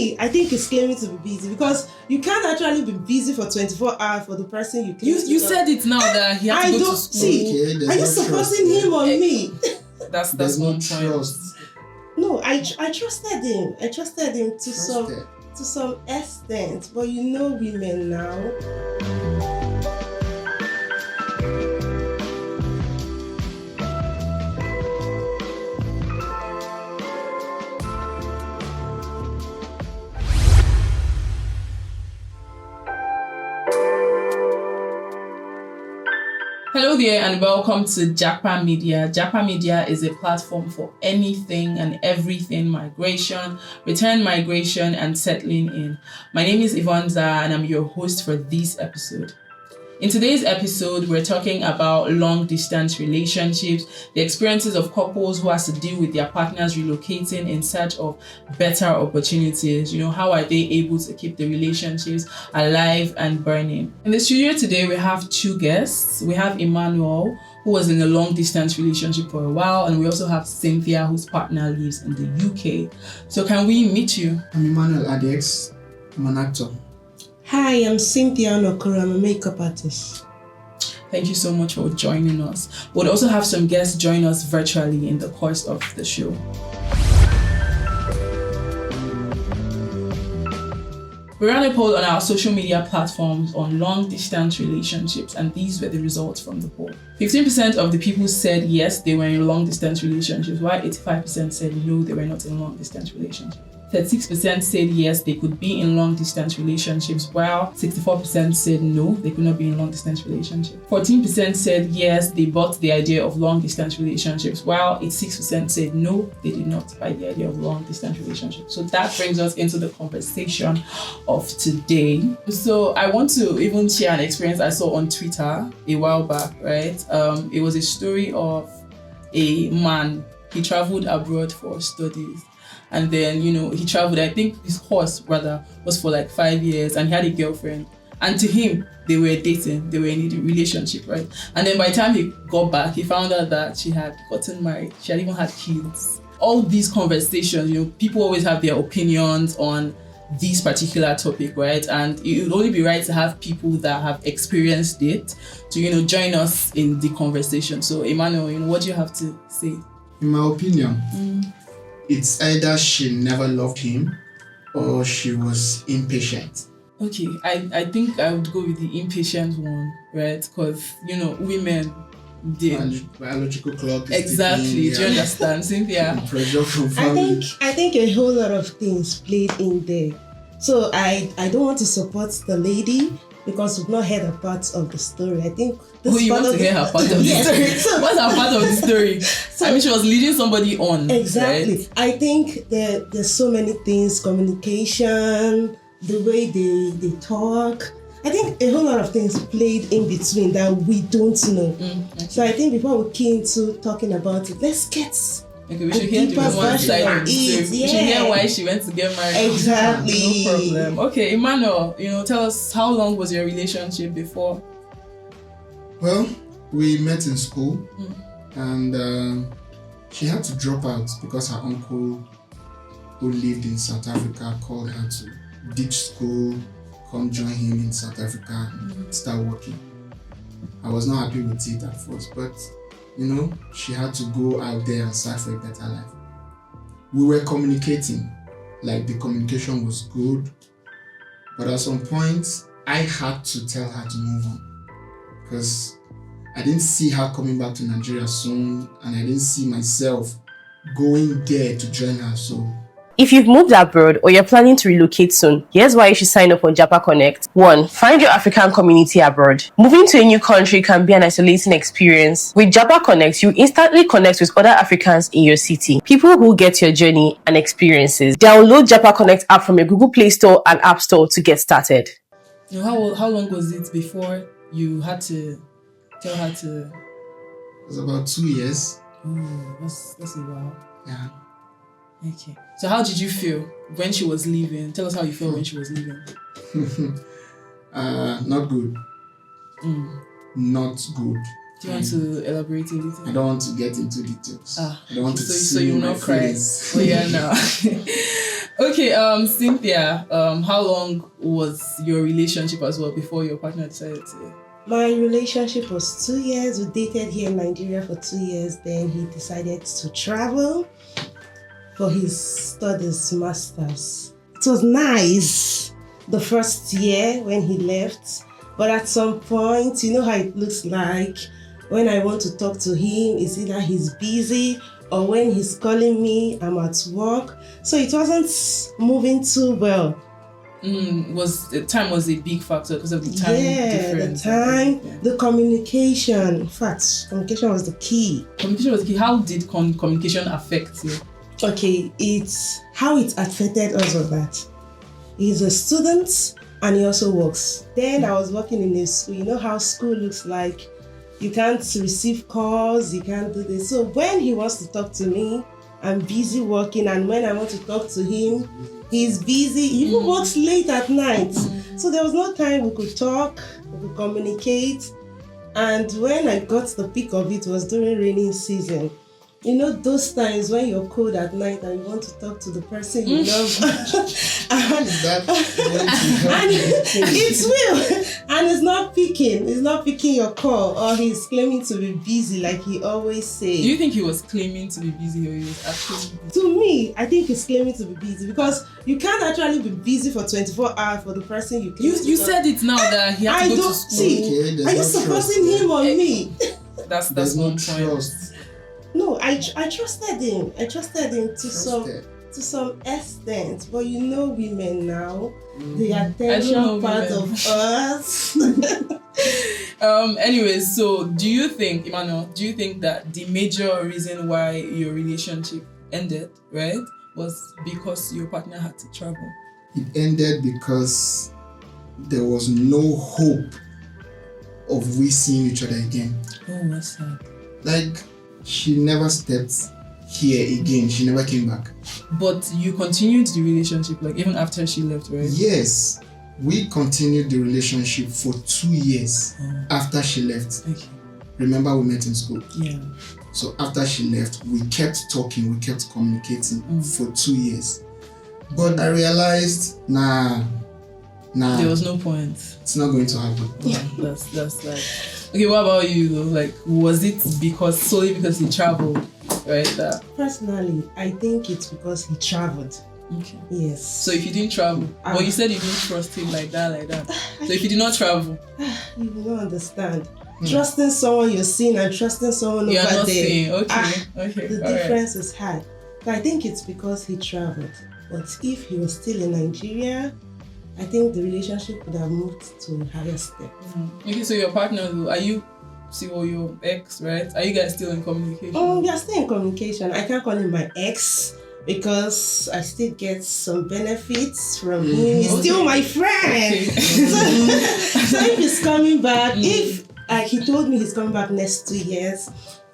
me, I think it's claiming to be busy because you can't actually be busy for 24 hours for the person you claim You said it now that he had to go to school. See, are you supporting him or me? That's no one trust. No, I trusted him. I trusted him to some extent, but you know women now. Hello there and welcome to Japa Media. Japa Media is a platform for anything and everything migration, return migration and settling in. My name is Ivanza and I'm your host for this episode. In today's episode, we're talking about long-distance relationships, the experiences of couples who has to deal with their partners relocating in search of better opportunities. How are they able to keep the relationships alive and burning? In the studio today, we have two guests. We have Emmanuel, who was in a long-distance relationship for a while, and we also have Cynthia, whose partner lives in the UK. So can we meet you? I'm Emmanuel Adex. I'm an actor. Hi, I'm Cynthia Onokoro. I'm a makeup artist. Thank you so much for joining us. We'll also have some guests join us virtually in the course of the show. We ran a poll on our social media platforms on long-distance relationships, and these were the results from the poll. 15% of the people said yes, they were in long-distance relationships, while 85% said no, they were not in long-distance relationships. 36% said yes, they could be in long-distance relationships, while 64% said no, they could not be in long-distance relationships. 14% said yes, they bought the idea of long-distance relationships, while 86% said no, they did not buy the idea of long-distance relationships. So that brings us into the conversation of today. So I want to even share an experience I saw on Twitter a while back, right? It was a story of a man. He traveled abroad for studies. And then, he traveled, I think his course rather was for like 5 years, and he had a girlfriend. And to him, they were dating, they were in a relationship, right? And then by the time he got back, he found out that she had gotten married. She had even had kids. All these conversations, people always have their opinions on this particular topic, right? And it would only be right to have people that have experienced it to, join us in the conversation. So Emmanuel, what do you have to say? In my opinion, it's either she never loved him or she was impatient. Okay, I think I would go with the impatient one, right? Because, women, biological clock is exactly, ticking, do you understand, Cynthia? Pressure from family. I think a whole lot of things played in there. So I don't want to support the lady because we've not heard a part of the story. I think this you want to hear her part of the story? What's her part of the story? So, she was leading somebody on. Exactly. Right? I think there's so many things, communication, the way they talk. I think a whole lot of things played in between that we don't know. Okay. So I think before we key into talking about it, let's get we should hear the woman's side of the story. We should hear why she went to get married. Exactly. No problem. Okay, Emmanuel, tell us, how long was your relationship before? Well, we met in school, and she had to drop out because her uncle, who lived in South Africa, called her to ditch school, come join him in South Africa and start working. I was not happy with it at first, but she had to go out there and search for a better life. We were communicating, like the communication was good, but at some point, I had to tell her to move on because I didn't see her coming back to Nigeria soon, and I didn't see myself going there to join her. So if you've moved abroad or you're planning to relocate soon, here's why you should sign up on Japa Connect. 1. Find your African community abroad. Moving to a new country can be an isolating experience. With Japa Connect, you instantly connect with other Africans in your city, people who get your journey and experiences. Download Japa Connect app from your Google Play Store and App Store to get started. How long was it before you had to tell her to? It was about 2 years. Oh, that's a while. Yeah. Okay. So how did you feel when she was leaving? Tell us how you felt when she was leaving. Not good. Not good. Do you want to elaborate a little? I don't want to get into details. I don't want to so you'll not cry. feelings. Oh yeah, no. Okay, Cynthia, how long was your relationship as well before your partner decided to? My relationship was 2 years. We dated here in Nigeria for 2 years. Then he decided to travel for his studies, masters. It was nice the first year when he left, but at some point, you know how it looks like. When I want to talk to him, it's either he's busy or when he's calling me, I'm at work. So it wasn't moving too well. Was the time was a big factor because of the time difference? The time, the communication. In fact, communication was the key. Communication was the key. How did communication affect you? Okay, it's how it affected us was that he's a student and he also works. Then I was working in a school. You know how school looks like. You can't receive calls, you can't do this. So when he wants to talk to me, I'm busy working, and when I want to talk to him, he's busy. He even works late at night. So there was no time we could talk, we could communicate. And when I got the peak of it was during rainy season. You know those times when you're cold at night and you want to talk to the person you love. How is that going to help you? It will. And it's not picking your call, or he's claiming to be busy like he always says. Do you think he was claiming to be busy or he was actually busy? To me, I think he's claiming to be busy because you can't actually be busy for 24 hours for the person you claim. You said it now that he had to go to school. See, are you supposing him on me? That's There's no one point. trust. No, I trusted him. I trusted him to some extent. But you know women now, the attention part of us. Anyways, so do you think, Emmanuel, that the major reason why your relationship ended, right, was because your partner had to travel? It ended because there was no hope of we seeing each other again. Oh, that's sad. Like, she never stepped here again. She never came back. But you continued the relationship, like even after she left, right? Yes. We continued the relationship for 2 years after she left. Okay. Remember, we met in school. Yeah. So after she left, we kept talking, we kept communicating for 2 years. But I realized, nah. There was no point. It's not going to happen. Yeah, that's like. Okay, what about you though? Like, was it solely because he traveled, right? Personally, I think it's because he traveled. Okay. Yes. So if you didn't travel, well, you said you didn't trust him like that. So if you did not travel, you don't understand. Trusting someone you're seeing and trusting someone you're over not there. seeing. Okay. The difference is high. But I think it's because he traveled. But if he was still in Nigeria, I think the relationship would have moved to a higher step. Okay, so your partner, though, your ex, right? Are you guys still in communication? Oh, we are still in communication. I can't call him my ex because I still get some benefits from him. He's still my friend. Okay. So if he's coming back, if he told me he's coming back next 2 years,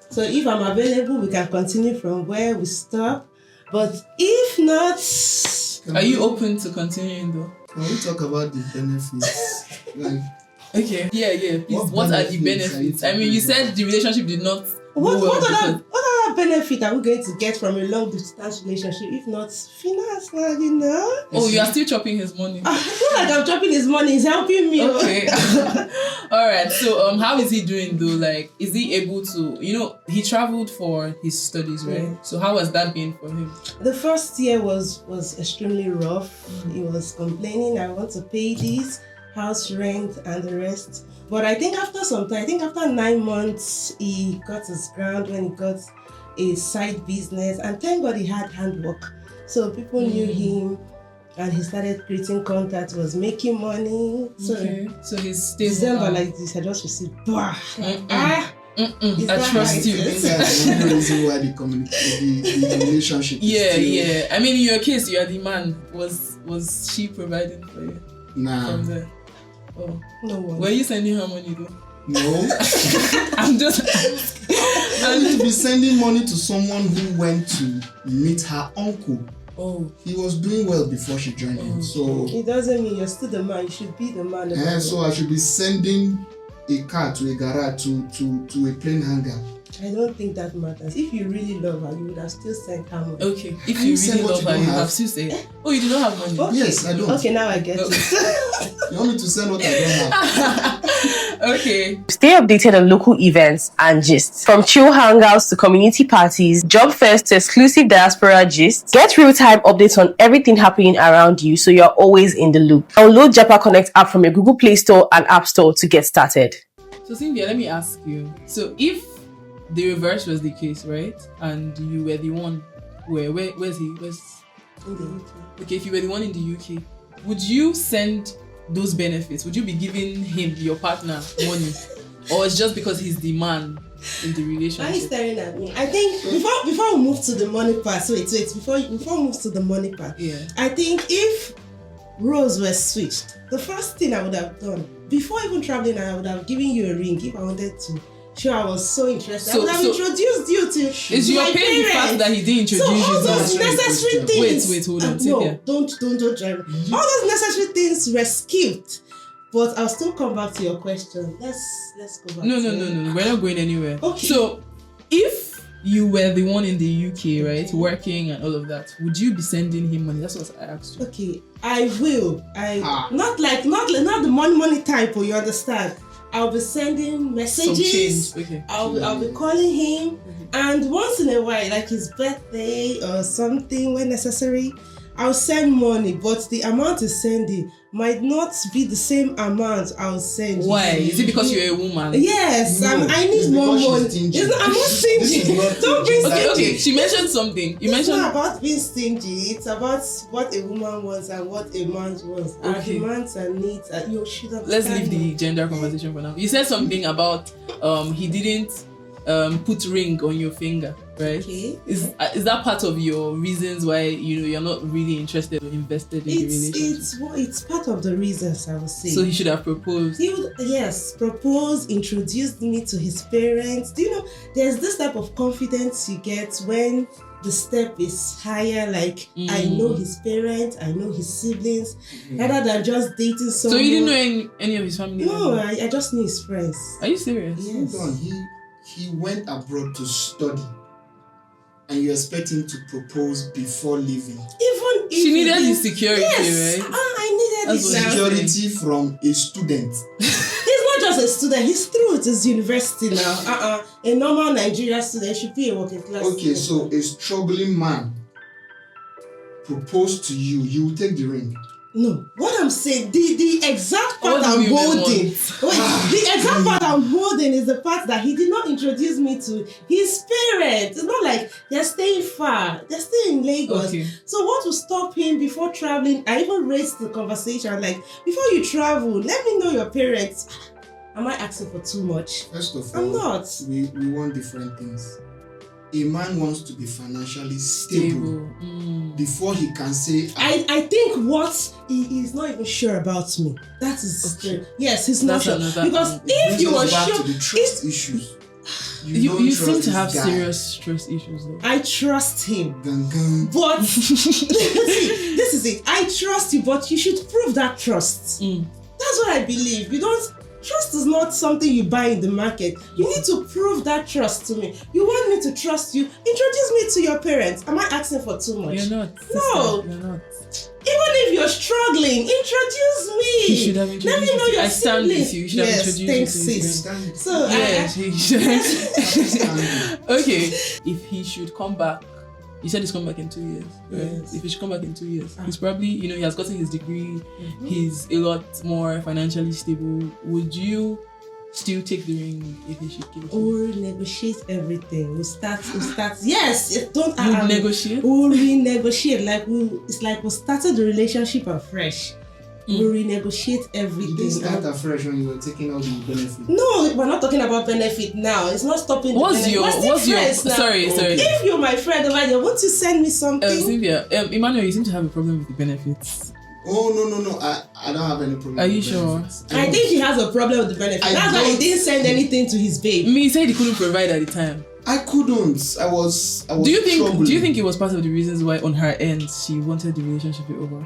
so if I'm available, we can continue from where we stop. But if not, are you open to continuing though? Can we talk about the benefits? Like, okay. Yeah. Please, what are the benefits? I mean, you said the relationship did not. What other benefit are we going to get from a long distance relationship if not finance? You know. Oh, you are still chopping his money. It's not like I'm chopping his money. He's helping me. Okay. All right. So, how is he doing though? Like, is he able to? He traveled for his studies, right? Yeah. So, how has that been for him? The first year was extremely rough. He was complaining, I want to pay this, house rent and the rest. But I think after some time, after 9 months, he got his ground when he got a side business. And thank God he had handwork. So people knew him and he started creating contacts, was making money. So, so he's stable. December like this, I just received, I trust you. that's the only reason why the relationship is still... Yeah. I mean, in your case, you are the man. Was she providing for you? Nah. From there? Oh. No one. Were you sending her money though? No. I'm just... I need to be sending money to someone who went to meet her uncle. Oh. He was doing well before she joined him. So it doesn't mean you're still the man. You should be the man. So I should be sending a car to a garage to a plane hangar. I don't think that matters. If you really love her, you would have still sent her money. Okay, if Can you you send really what love you her, don't you have? have to say, oh, you do not have money. Okay. Yes, I don't. Okay, now I get Okay. it. You want me to send what I don't have? Okay. Stay updated on local events and gists. From chill hangouts to community parties, job fairs to exclusive diaspora gists, get real-time updates on everything happening around you so you're always in the loop. Download Japa Connect app from your Google Play Store and App Store to get started. So Cynthia, let me ask you. So if the reverse was the case, right, and you were the one, where's he? In the UK. Okay, if you were the one in the UK, would you send those benefits? Would you be giving him, your partner, money, or it's just because he's the man in the Why are you relationship? staring at me? I think before we move to the money part, before we move to the money part, Yeah. I think if roles were switched, the first thing I would have done before even traveling, I would have given you a ring if I wanted to. Sure, I was so interested. I would have introduced you to Is your my pain the fact parents. that he didn't So introduce all you? those to- necessary things. Wait, hold on. No, Cynthia. don't drive. All those necessary things were skipped. But I'll still come back to your question. Let's go back. No. to it. We're not going anywhere. Okay. So, if you were the one in the UK, right, working and all of that, would you be sending him money? That's what I asked you. Okay, I will. Not the money type. You understand? I'll be sending messages. Some change. Okay. I'll be calling him, and once in a while, like his birthday or something, when necessary, I'll send money. But the amount he's sending might not be the same amount I'll send. Why? Is it because you're a woman? Yes, No, I need it's more because she's money. stingy. I'm not This is stingy. not Don't bring stingy. Okay. She mentioned something. You It's mentioned. not about being stingy. It's about what a woman wants and what a man wants. Our Okay. demands and needs. You should have. Let's leave the gender conversation for now. You said something about he didn't put ring on your finger, right? Okay. Is that part of your reasons why you're not really interested or invested in the relationship? It's part of the reasons I would say. So he should have proposed. He would, yes, propose, introduced me to his parents. Do you know, there's this type of confidence you get when the step is higher, like I know his parents, I know his siblings, rather than just dating So someone. you didn't know any of his family? No, members? I just knew his friends. Are you serious? Yes. Hold on, he went abroad to study, and you expect him to propose before leaving. Even if She he needed didn't- his security, yes. right? I needed That's it what now. Security from a student. He's not just a student, he's through with his university now. A normal Nigerian student should be a working class Okay, student. so a struggling man proposed to you, you will take the ring. No, what I'm saying, the exact part What do I'm women holding, want? the exact part I'm holding is the fact that he did not introduce me to his parents. It's not like they're staying far, they're still in Lagos. Okay. So what will stop him before traveling? I even raised the conversation like, before you travel, let me know your parents. Am I asking for too much? First of I'm all, not. we want different things. A man wants to be financially stable before he can say, I think what he is not even sure about me. That is Okay. yes, he's not That's sure. another Because thing. if brings you us were back sure, to the trust issues. You don't seem trust to have this guy. serious trust issues though. I trust him. Gun, gun. But see, this is it. I trust you, but you should prove that trust. That's what I believe. You don't. Trust is not something you buy in the market. You need to prove that trust to me. You want me to trust you? Introduce me to your parents. Am I asking for too much? You're not. Sister, No. You're not. Even if you're struggling, introduce me. He should have introduced Let me know you. your I stand with siblings. you. You should have Yes, introduced thanks, you to his sis. parents. Stand. So Yes, he should. Stand. Okay. If he should come back, you said he's coming back in 2 years, right? Yes. If he should come back in 2 years, he's probably, he has gotten his degree, Mm-hmm. he's a lot more financially stable. Would you still take the ring if he should give it to you? We'll negotiate everything. We'll start. Yes, don't. Would negotiate? We'll renegotiate. It's like we started the relationship afresh. We'll renegotiate You everything. didn't start afresh when you were taking all the benefits. No, we're not talking about benefit now. It's not stopping. the benefit. We're still friends now. sorry. If you're my friend over there, won't you send me something? Cynthia, Emmanuel, you seem to have a problem with the benefits. Oh, no. I don't have any problem. Are you with sure? benefits. I think he has a problem with the benefit. I That's why he don't- didn't send anything to his babe. He said he couldn't provide at the time. I couldn't. I was Do you struggling. think it was part of the reasons why on her end she wanted the relationship to be over?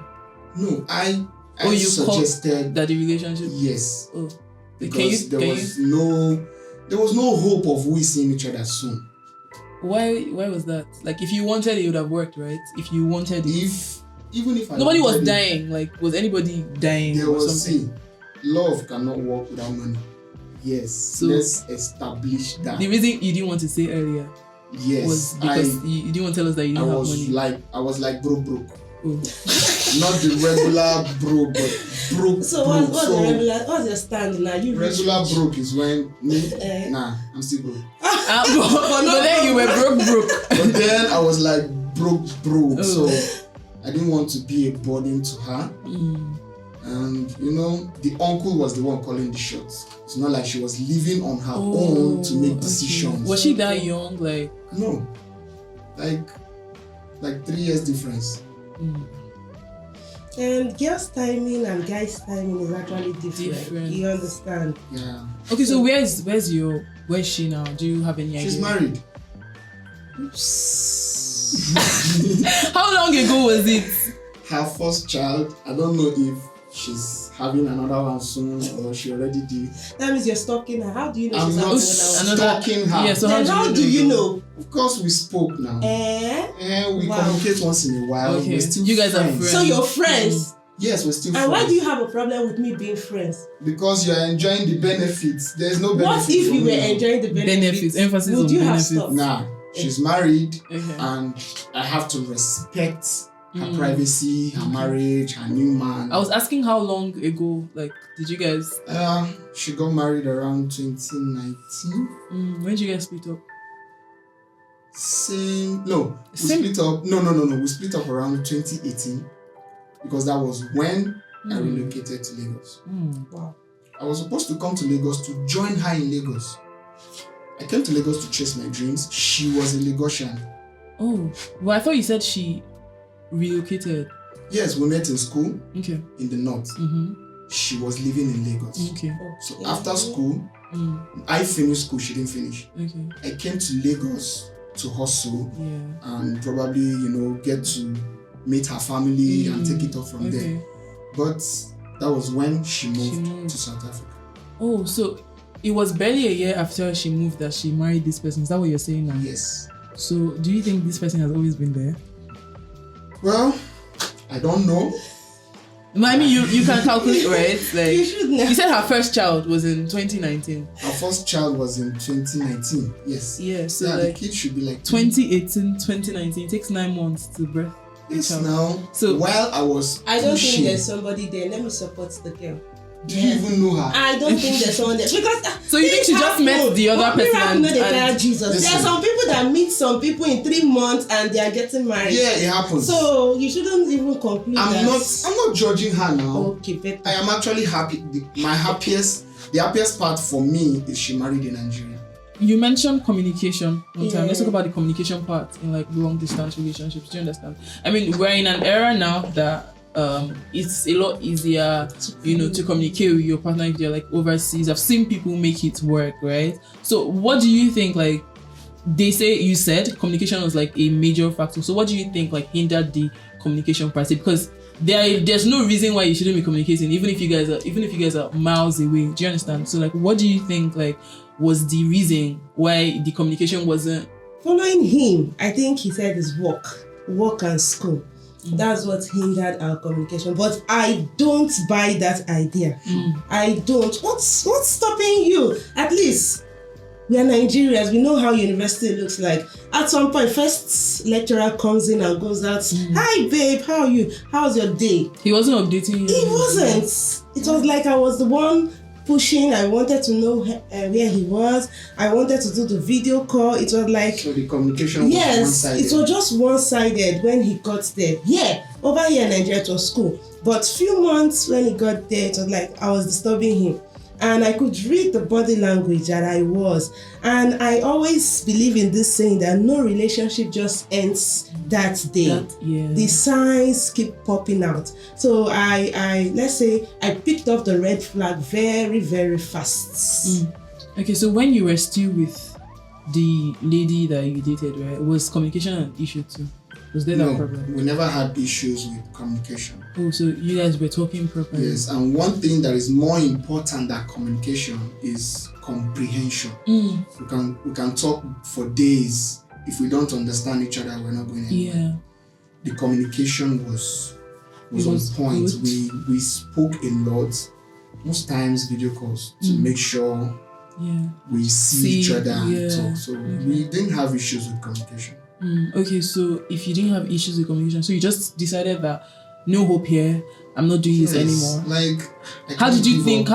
No, I You called suggested that the relationship. yes. Oh, Because there was no there was no hope of we seeing each other soon. Why was that? Like, if you wanted it would have worked, right? If you wanted it. Even if I nobody was wanted it, dying. Like, was anybody dying there or was something? love cannot work without money. Yes. So, let's establish that. The reason you didn't want to say earlier Yes. was because you didn't want to tell us that you didn't have money. I was like broke. Oh. Not the regular broke, but broke. So broke. what's the regular? What's your stand now? You Regular broke is when nah, I'm still broke. But then you were broke. But then I was like broke, Oh. so I didn't want to be a burden to her. And the uncle was the one calling the shots. It's not like she was living on her own to make decisions. Okay. Was she that young? Like no, like 3 years difference. And girls' timing and guys' timing is actually different. You understand? Yeah. Okay, so where's she now? Do you have any idea? She's married. Oops. How long ago was it? Her first child. I don't know if she's having another one soon or she already did. That means you're stalking her. How do you know I'm she's not having stalking her. Yeah, so then how do you know? Of course, we spoke now. We Wow. communicate once in a while. Okay. We're still You guys are friends. friends. So you're friends. Yes, we're still And friends. why do you have a problem with me being friends? Because you're enjoying the benefits. There's no benefit. What if for you were me. enjoying the benefits? Emphasis Would on you have benefits. stopped? Nah, she's married Okay. and I have to respect her privacy, her marriage, her new man. I was asking how long ago, like, did you guys? She got married around 2019. When did you guys split up? We split up. No. We split up around 2018 because that was when I relocated to Lagos. Wow. I was supposed to come to Lagos to join her in Lagos. I came to Lagos to chase my dreams. She was a Lagosian. Oh, well, I thought you said she relocated. Yes, we met in school Okay. in the north. She was living in Lagos. Okay. So after school, I finished school, she didn't finish. Okay. I came to Lagos to hustle Yeah. and probably, get to meet her family and take it off from there. But that was when she moved to South Africa. Oh, so it was barely a year after she moved that she married this person. Is that what you're saying now? Yes. So do you think this person has always been there? Well, I don't know. I mean, you can calculate, right? Like, You should know. you said her first child was in 2019. Her first child was in 2019. Yes. Yeah, so the like kid should be like 2018, 2019. It takes 9 months to birth a Yes, child. now. So- while I was I don't pushing, think there's somebody there. Let me support the girl. do you even know her? I don't think there's someone there because. So you think she just met the other person and and Jesus? Listen. There are some people that meet some people in 3 months and they are getting married. Yeah, it happens. So you shouldn't even conclude I'm that. not judging her now. Okay, better. I am actually happy. The happiest part for me is she married in Nigeria. you mentioned communication one time. Yeah. Let's talk about the communication part in like long distance relationships. Do you understand? I mean, we're in an era now that it's a lot easier, to communicate with your partner if they're like overseas. I've seen people make it work, right? So what do you think, like, you said communication was like a major factor. So what do you think like hindered the communication part? Because there's no reason why you shouldn't be communicating, even if you guys are miles away. Do you understand? So like, what do you think like was the reason why the communication wasn't? Following him, I think he said is work and school. That's what hindered our communication. But I don't buy that idea. I don't. What's stopping you? At least we are Nigerians. We know how university looks like. At some point, first lecturer comes in and goes out. Hi, babe. How are you? How's your day? He wasn't updating you. He wasn't. It was like I was the one pushing. I wanted to know where he was. I wanted to do the video call. It was like, So the communication was yes, one-sided. it was just one-sided when he got there. Yeah, over here in Nigeria it was cool. But few months when he got there, it was like I was disturbing him. And I could read the body language that I was. And I always believe in this saying that no relationship just ends that day. The signs keep popping out. So I let's say I picked up the red flag very, very fast. Okay, so when you were still with the lady that you dated, right, was communication an issue too? Was there that No, problem? we never had issues with communication. Oh, so you guys were talking properly? Yes, and one thing that is more important than communication is comprehension. We can talk for days. If we don't understand each other, we're not going anywhere. Yeah. The communication was on point. Good. We spoke a lot, most times video calls, to make sure we see each other and talk. So we didn't have issues with communication. Okay, so if you didn't have issues with communication, so you just decided that no hope here, I'm not doing this anymore. Like, How did you think?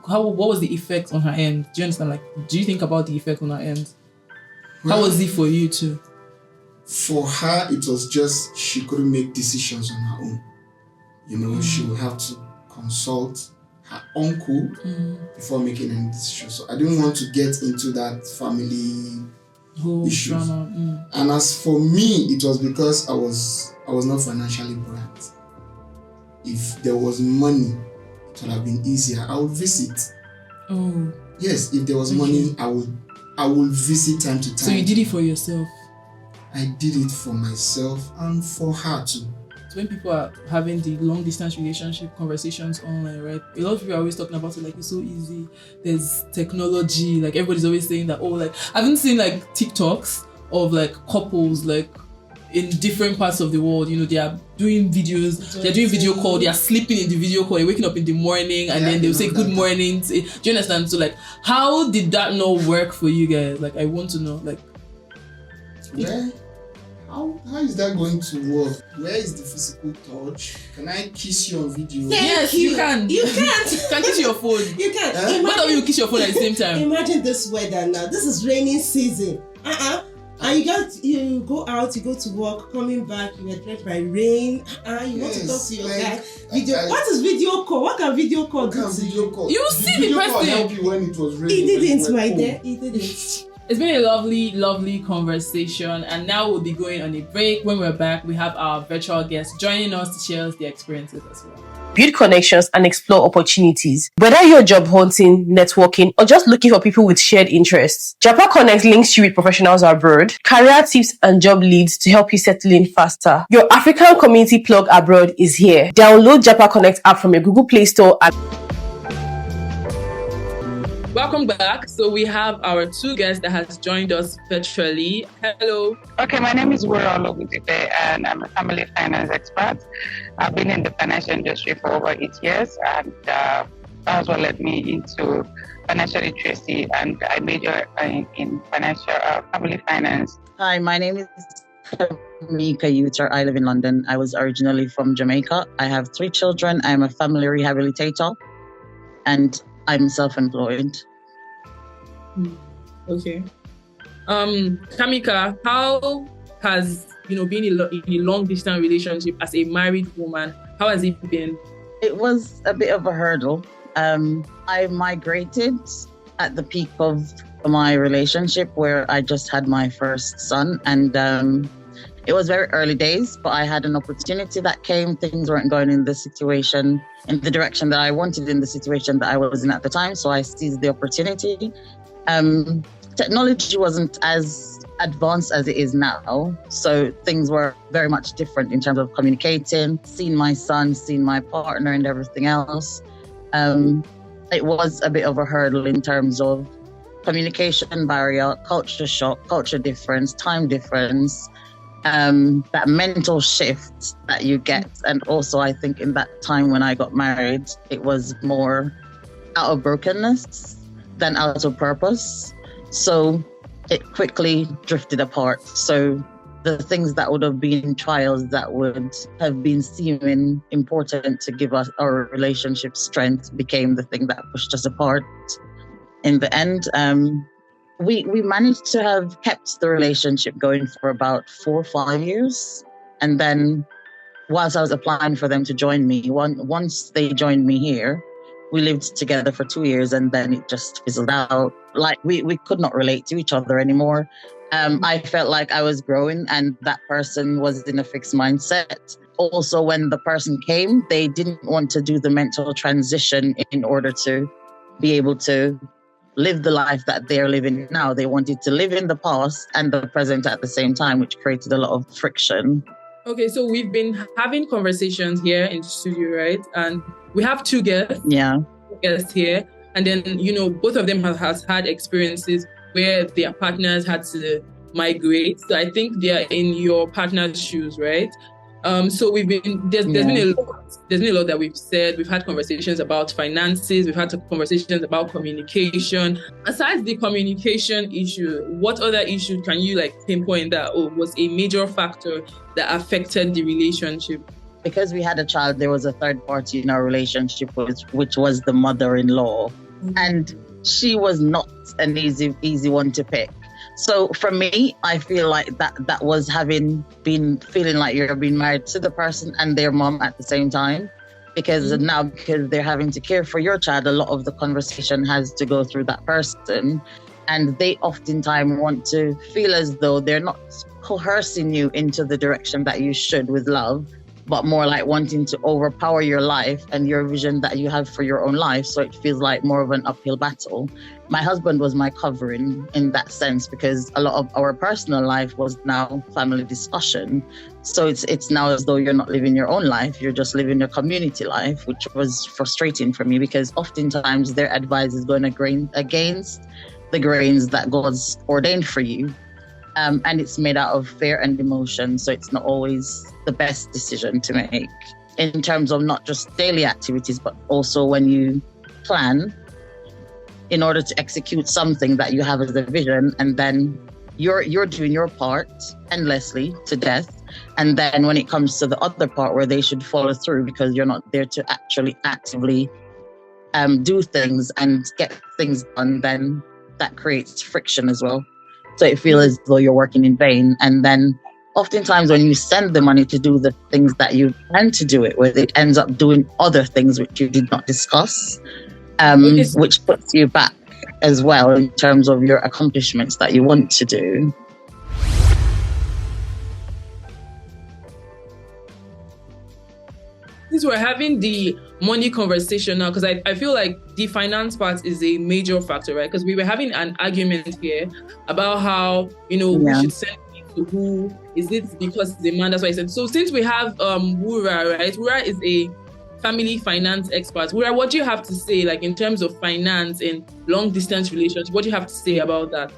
What was the effect on her end? Do you understand? Like, do you think about the effect on her end? Well, how was it for you too? For her, it was just she couldn't make decisions on her own. You know, she would have to consult her uncle before making any decisions. So I didn't want to get into that family whole issues. Drama. And as for me, it was because I was not financially buoyant. If there was money, it would have been easier. I would visit. Oh. Yes, if there was money, I would visit time to time. So you did it for yourself? I did it for myself and for her too. So when people are having the long distance relationship conversations online, right? A lot of people are always talking about it like it's so easy. There's technology, like everybody's always saying that, oh, like I haven't seen like TikToks of like couples like in different parts of the world, you know, they are doing videos, they're doing video call, they are sleeping in the video call, they're waking up in the morning and then they'll say good morning. Do you understand? So like how did that not work for you guys? Like I want to know, like how is that going to work? Where is the physical touch? Can I kiss you on video? Yes, you can. You can't. You can kiss your phone. You can. Both of you kiss your phone at the same time. Imagine this weather now. This is raining season. And you go out, you go to work, coming back, you are drenched by rain. You want to talk to your guy. What is video call? What can video call do to you? You see the person. Help you when it was raining. He didn't, my dear. He didn't. It's been a lovely, lovely conversation, and now we'll be going on a break. When we're back, we have our virtual guests joining us to share us their experiences as well. Build connections and explore opportunities. Whether you're job hunting, networking, or just looking for people with shared interests, Japa Connect links you with professionals abroad, career tips and job leads to help you settle in faster. Your African community plug abroad is here. Download Japa Connect app from your Google Play Store and welcome back. So we have our two guests that has joined us virtually. Hello. Okay, my name is Wura Ologudipe and I'm a family finance expert. I've been in the financial industry for over 8 years, and that's what led me into financial literacy, and I major in financial family finance. Hi, my name is Mika Uter. I live in London. I was originally from Jamaica. I have 3 children. I'm a family rehabilitator and I'm self-employed. Okay. Kamika, how has being in a long distance relationship as a married woman, how has it been? It was a bit of a hurdle. I migrated at the peak of my relationship where I just had my first son, and it was very early days, but I had an opportunity that came. Things weren't going in the direction that I wanted in the situation that I was in at the time, so I seized the opportunity. Technology wasn't as advanced as it is now, so things were very much different in terms of communicating, seeing my son, seeing my partner and everything else. It was a bit of a hurdle in terms of communication barrier, culture shock, culture difference, time difference, that mental shift that you get. And also I think in that time when I got married, it was more out of brokenness than out of purpose. So it quickly drifted apart. So the things that would have been trials that would have been seeming important to give us our relationship strength became the thing that pushed us apart. In the end, we managed to have kept the relationship going for about 4 or 5 years. And then whilst I was applying for them to join me, once they joined me here, we lived together for 2 years and then it just fizzled out. Like we could not relate to each other anymore. I felt like I was growing and that person was in a fixed mindset. Also, when the person came, they didn't want to do the mental transition in order to be able to live the life that they're living now. They wanted to live in the past and the present at the same time, which created a lot of friction. Okay, so we've been having conversations here in the studio, right? And we have two guests here. And then, both of them has had experiences where their partners had to migrate. So I think they are in your partner's shoes, right? So there's been a lot that we've said. We've had conversations about finances. We've had conversations about communication. Aside the communication issue, what other issue can you pinpoint that was a major factor that affected the relationship? Because we had a child, there was a third party in our relationship, which was the mother-in-law. Mm-hmm. And she was not an easy one to pick. So for me, I feel like that was feeling like you're being married to the person and their mom at the same time. Because now, because they're having to care for your child, a lot of the conversation has to go through that person. And they oftentimes want to feel as though they're not coercing you into the direction that you should with love, but more like wanting to overpower your life and your vision that you have for your own life. So it feels like more of an uphill battle. My husband was my covering in that sense, because a lot of our personal life was now family discussion. So it's now as though you're not living your own life, you're just living your community life, which was frustrating for me, because oftentimes their advice is going against the grains that God's ordained for you. And it's made out of fear and emotion. So it's not always the best decision to make in terms of not just daily activities, but also when you plan in order to execute something that you have as a vision, and then you're doing your part endlessly to death. And then when it comes to the other part where they should follow through because you're not there to actually actively do things and get things done, then that creates friction as well. So it feels as though you're working in vain. And then oftentimes when you send the money to do the things that you plan to do it with, it ends up doing other things which you did not discuss, which puts you back as well in terms of your accomplishments that you want to do. Since we're having the money conversation now, because I feel like the finance part is a major factor, right? Because we were having an argument here about how, we should send money to who. Is it because the man? That's why I said. So since we have Wura, right? Wura is a family finance expert. Wura, what do you have to say, in terms of finance and long distance relationships? What do you have to say about that?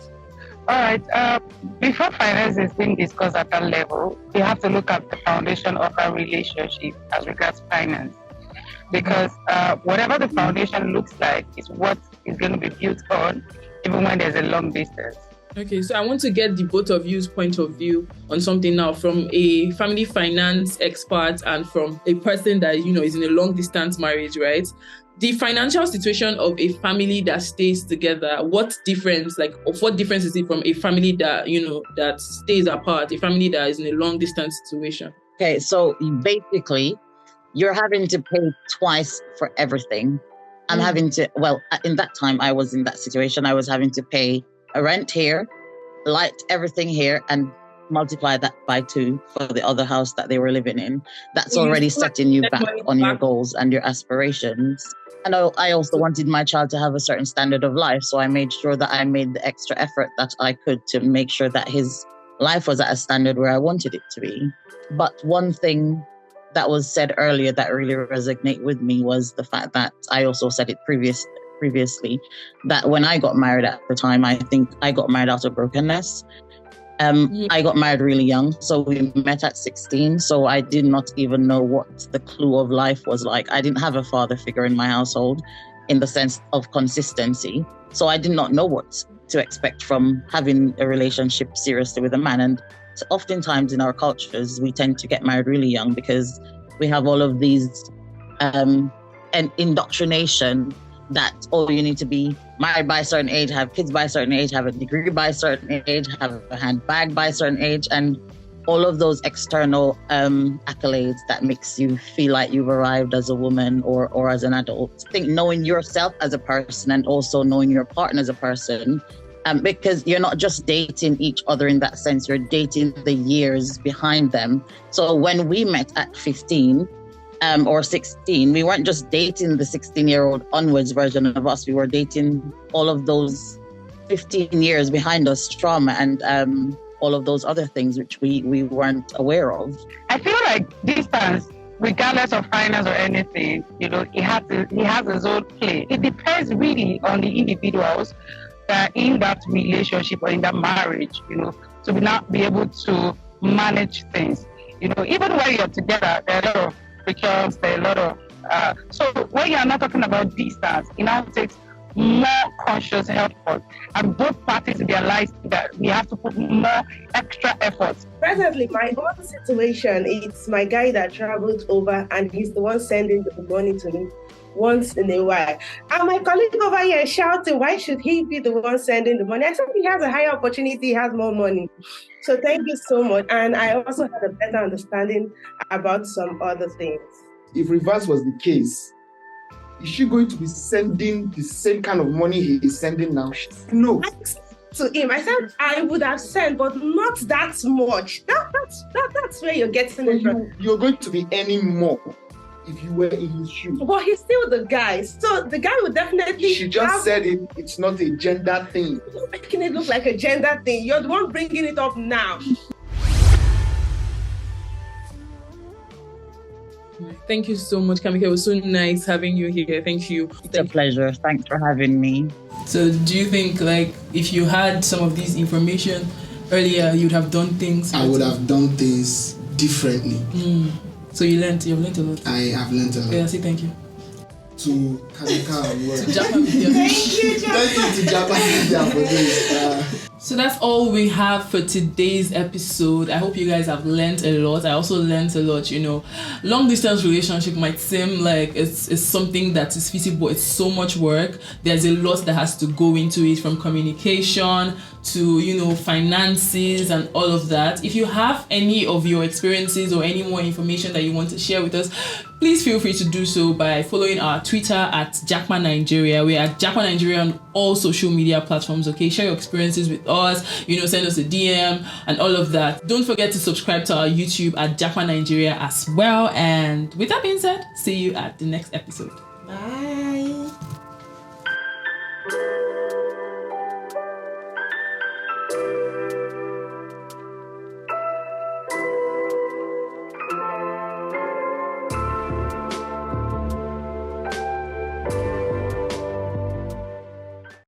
All right. Before finance is being discussed at that level, we have to look at the foundation of our relationship as regards finance. Because whatever the foundation looks like is what is going to be built on, even when there's a long distance. Okay, so I want to get the both of you's point of view on something now, from a family finance expert and from a person that, is in a long distance marriage, right? The financial situation of a family that stays together, what difference is it from a family that, that stays apart, a family that is in a long distance situation? Okay, so basically, you're having to pay twice for everything. I'm having to, in that time I was in that situation, I was having to pay a rent here, light everything here, and multiply that by 2 for the other house that they were living in. That's already setting you back on your goals and your aspirations. And I also wanted my child to have a certain standard of life. So I made sure that I made the extra effort that I could to make sure that his life was at a standard where I wanted it to be. But one thing that was said earlier that really resonated with me was the fact that I also said it previously, that when I got married at the time, I think I got married out of brokenness. I got married really young, so we met at 16. So I did not even know what the clue of life was like. I didn't have a father figure in my household in the sense of consistency. So I did not know what to expect from having a relationship seriously with a man. And oftentimes in our cultures, we tend to get married really young because we have all of these indoctrination that, you need to be married by a certain age, have kids by a certain age, have a degree by a certain age, have a handbag by a certain age, and all of those external accolades that makes you feel like you've arrived as a woman or as an adult. I think knowing yourself as a person and also knowing your partner as a person, because you're not just dating each other in that sense, you're dating the years behind them. So when we met at 15, or 16. We weren't just dating the 16-year-old onwards version of us. We were dating all of those 15 years behind us, trauma and all of those other things which we weren't aware of. I feel like distance, regardless of finance or anything, he has his own play. It depends really on the individuals that in that relationship or in that marriage, to not be able to manage things. Even when you're together, there are a lot of frictions, there are a lot of so when you're not talking about distance, it now takes more conscious effort, and both parties realize that we have to put more extra effort. Presently, my own situation, it's my guy that traveled over and he's the one sending the money to me once in a while. And my colleague over here is shouting, why should he be the one sending the money? I said he has a higher opportunity, he has more money. So thank you so much. And I also had a better understanding about some other things. If reverse was the case, is she going to be sending the same kind of money he is sending now? No. I said to him, I said I would have sent, but not that much. That's where you're getting it from. You're going to be earning more if you were in his shoes. But he's still the guy. So the guy would definitely. She just said it's not a gender thing. You're making it look like a gender thing. You're the one bringing it up now. Thank you so much, Kamike. It was so nice having you here. Thank you. It's a pleasure. Thanks for having me. So do you think, like, if you had some of this information earlier, you'd have done things? I would have done things differently. So you've learned a lot. I have learned a lot. Yeah, say thank you. To Kamika and To Japan Media. Thank you, thank you to Japan Media for this. So that's all we have for today's episode. I hope you guys have learned a lot. I also learned a lot, Long distance relationship might seem like it's something that is feasible. It's so much work. There's a lot that has to go into it, from communication to, finances and all of that. If you have any of your experiences or any more information that you want to share with us, please feel free to do so by following our Twitter at Jackman Nigeria. We're at Jackman Nigeria on all social media platforms. Okay, share your experiences with us, send us a DM and all of that. Don't forget to subscribe to our YouTube at Jackman Nigeria as well. And with that being said, see you at the next episode. Bye.